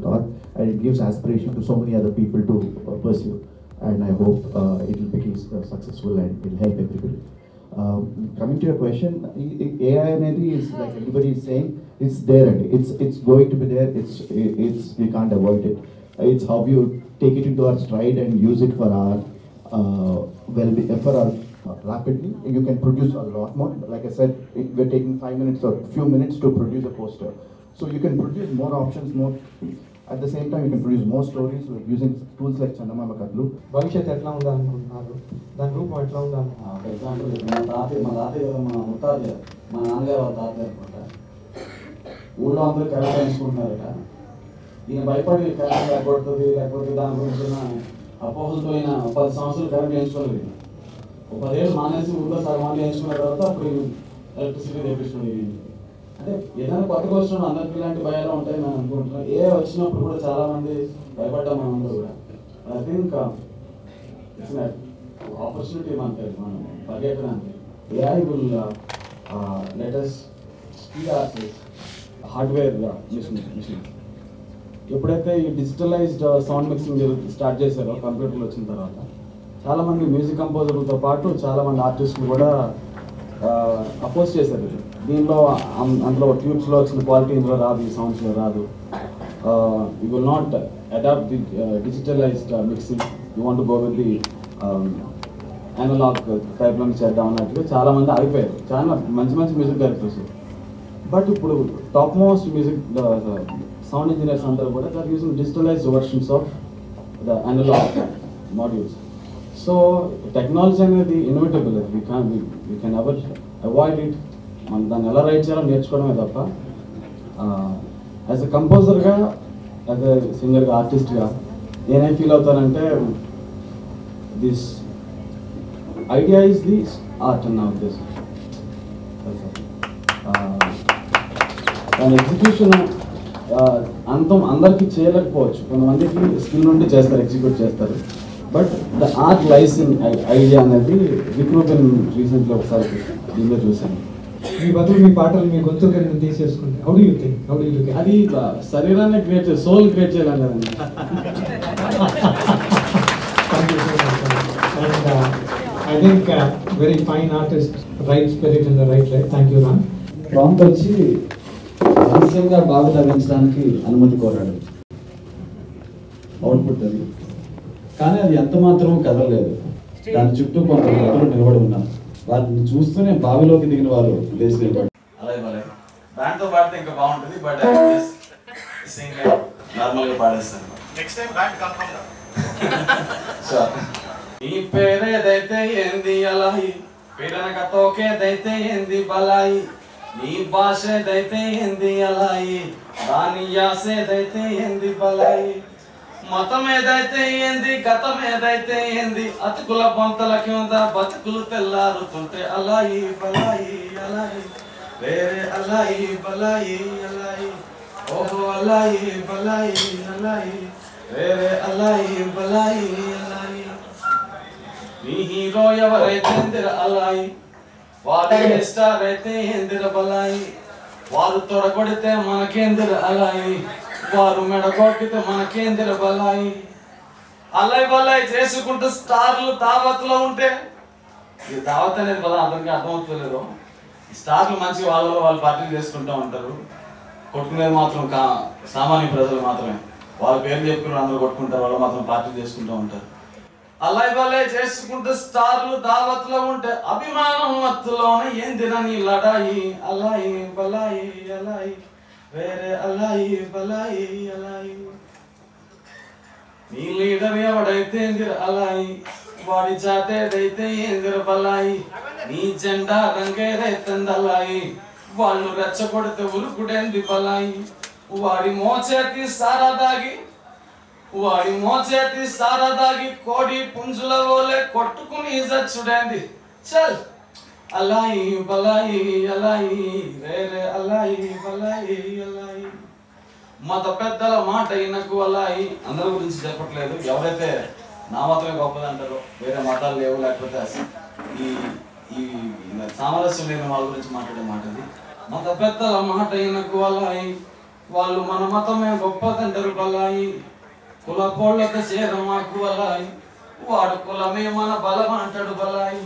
thought, and it gives aspiration to so many other people to pursue. And I hope it will be successful and it will help everybody. Coming to your question, AI is like everybody is saying, it's there and it's going to be there. It's we can't avoid it. It's how you take it into our stride and use it for our for our rapidly. You can produce a lot more. Like I said, we're taking 5 minutes or few minutes to produce a poster. So you can produce more options, more. At the same time, you can produce more stories like using tools like Chandamama Katlu. భవిష్యత్ ఎట్లా ఉందా అనుకుంటున్నారు? దాని రూపం ఎట్లా ఉందా? Example మా తాతయ్య మా నాన్నగారు వాళ్ళ తాతయ్య అనుకుంటా ఊళ్ళో అందరూ కరెక్ట్ వేసుకుంటున్నారట. ఈయన భయపడి కరెంట్ లేకపోతుంది లేకపోతే దాని గురించి అపోహలతో 10 సంవత్సరాలు కరెంట్ వేయించుకోలేదు. 10 ఏళ్ళు మానేసి ఊళ్ళో సగం వేయించుకున్న తర్వాత అప్పుడు ఎలక్ట్రిసిటీ తెప్పించుకుని అంటే ఏదైనా కొత్తగా వచ్చినప్పుడు అందరికీ ఇలాంటి భయాలు ఉంటాయి నేను అనుకుంటున్నాను. ఏ వచ్చినప్పుడు కూడా చాలా మంది భయపడ్డాం మనందరూ కూడా. ఐ థింక్ ఇట్స్ ఆపర్చునిటీ మనకి మనం పరిగెట్టడానికి. AI will let us speed ourselves hardware machine. ఎప్పుడైతే ఈ డిజిటలైజ్డ్ సౌండ్ మిక్సింగ్ స్టార్ట్ చేశారో కంప్యూటర్లు వచ్చిన తర్వాత చాలామంది మ్యూజిక్ కంపోజర్లతో పాటు చాలామంది ఆర్టిస్టులు కూడా అపోజ్ చేశారు. దీనిలో అందులో ట్యూబ్స్లో వచ్చిన క్వాలిటీ ఇందులో రాదు, ఈ సౌండ్స్లో రాదు. You will not adopt the digitalized mixing, you want to go with the analog టైప్లో చేద్దాం అన్నట్టుగా చాలామంది ఆగిపోయారు. చాలా మంచి మంచి మ్యూజిక్ డైరెక్టర్స్. బట్ ఇప్పుడు top most music sound engineers అందరూ కూడా they are using digitalized versions of the analog modules. So technology అనేది inevitable, we can ever avoid it. మనం దాన్ని ఎలా రైట్ చేయాలో నేర్చుకోవడమే తప్ప యాజ్ ఎ కంపోజర్గా, యాజ్ ఎ సింగర్గా, ఆర్టిస్ట్గా నేనేం ఫీల్ అవుతానంటే this idea is the art అన్న ఉద్దేశం. దాని ఎగ్జిక్యూషన్ అందరికీ చేయలేకపోవచ్చు, కొంతమందికి స్కిల్ నుండి చేస్తారు, ఎగ్జిక్యూట్ చేస్తారు. But the art lies in idea అనేది విక్రూపెన్ రీసెంట్లీ ఒకసారి దీనిలో చూశాను. మీ బదులు మీ పాటలు మీ గొంతు తీసేసుకుంటే how do you think, how do you look? అది శరీరాన్ని క్రియేట్ చేయాలి, సోల్ క్రియేట్ చేయాలి కదండి. I think very fine artist, right spirit in the right life. Thank you, Ram. Prompt వచ్చి రహస్యంగా బాగా తగ్గించడానికి అనుమతి కోరాడు అవుట్పుట్ అది. కానీ అది ఎంత మాత్రం కదలలేదు. దాని చుట్టూ కొంత ప్రజలు నిలబడి ఉన్నారు. వాటిని చూస్తూనే బావిలోకి దిగిన వారు లేచి నిలబడి అలాగే దాంతో పాడితే ఇంకా బాగుంటుంది. బట్ నార్మల్గా పాడేస్తాను. Next time band confirm. నీ పేరేదైతే ఏంది అలాయి, పేరనక తోకేదైతే ఏంది బలాయి, నీ భాషేదైతే ఏంది అలాయి, దాని యాసేదైతే ఏంది బలాయి, మతం ఏదైతే ఏంది, గతం ఏదైతే ఏంది, అతుకుల పంతల కింద బతుకులు తెల్లారుతుంటే అలాయి బలాయి అలాయి, వేరే అలాయి బలాయి అలాయి, ఓహో అలాయి బలాయి అలాయి, వేరే అలాయి బలాయి అలాయి. నీ హీరో ఎవరైతే ఎందిర అలాయి, వారి స్టార్ అయితే ఎందిర బలాయి, వారు తొడగొడితే మనకేందిర అలాయి, వారు మెడగొట్టితే మనకేందిర బలాయి. అల్లాయి బలాయి చేసుకుంటూ స్టార్లు దావత్లో ఉంటే, ఇది దావత్ అనేది పదం అందరికీ అర్థమవుతలేదు. స్టార్లు మంచిగా వాళ్ళు పార్టీలు చేసుకుంటూ ఉంటారు, కొట్టుకునేది మాత్రం సామాన్య ప్రజలు మాత్రమే. వాళ్ళ పేరు చెప్పుకుని అందరూ కొట్టుకుంటారు, వాళ్ళు మాత్రం పార్టీలు చేసుకుంటూ ఉంటారు. అల్లాయి బలాయి చేసుకుంటూ స్టార్లు దావత్లో ఉంటే అభిమానం మత్తులోనే ఏందిరా నీ లడాయి, అల్లాయి బలాయి అల్లాయి, వేరే అల్లాయి బలాయి అల్లాయి. నీ లీడర్ ఎవడైతే ఏందిర అల్లాయి, వాడి జాతేదైతే ఏందిర బలాయి, నీ జెండా రంగేదైతుందల్లాయి, వాళ్ళు రెచ్చగొడితే ఉరుకుడేంది బలాయి, వాడి మోచేతి సారా దాగి కోడి పుంజుల ఓలే కొట్టుకుని చచ్చుడేంది చల్ అల్లాయి బలాయి అల్లాయి, వేరే అల్లాయి బలాయి అల్లాయి. మత పెద్దల మాట ఈయనకు అల్లాయి. అందరి గురించి చెప్పట్లేదు, ఎవరైతే నా మతమే గొప్పది అంటారో, వేరే మతాలు లేవు, లేకపోతే ఈ సామరస్యం లేని వాళ్ళ గురించి మాట్లాడే మాట ఇది. మత పెద్దల మాట ఈయనకు అల్లాయి, వాళ్ళు మన మతమే గొప్పదంటారు బలాయి, కుల పోళ్ళతో చేర మాకు బలాయి, వాడు కులమే మన బలం అంటాడు బలాయి.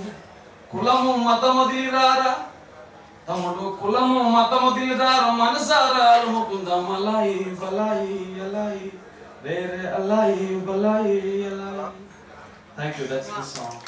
కులము మతము దిరారా తమ్ముడు, కులము మతము దిరారా మనసారా అలుముకుందాం అలాయి బలాయి అలాయి రే రే అలాయి బలాయి అలాయి. Thank you, that's the song.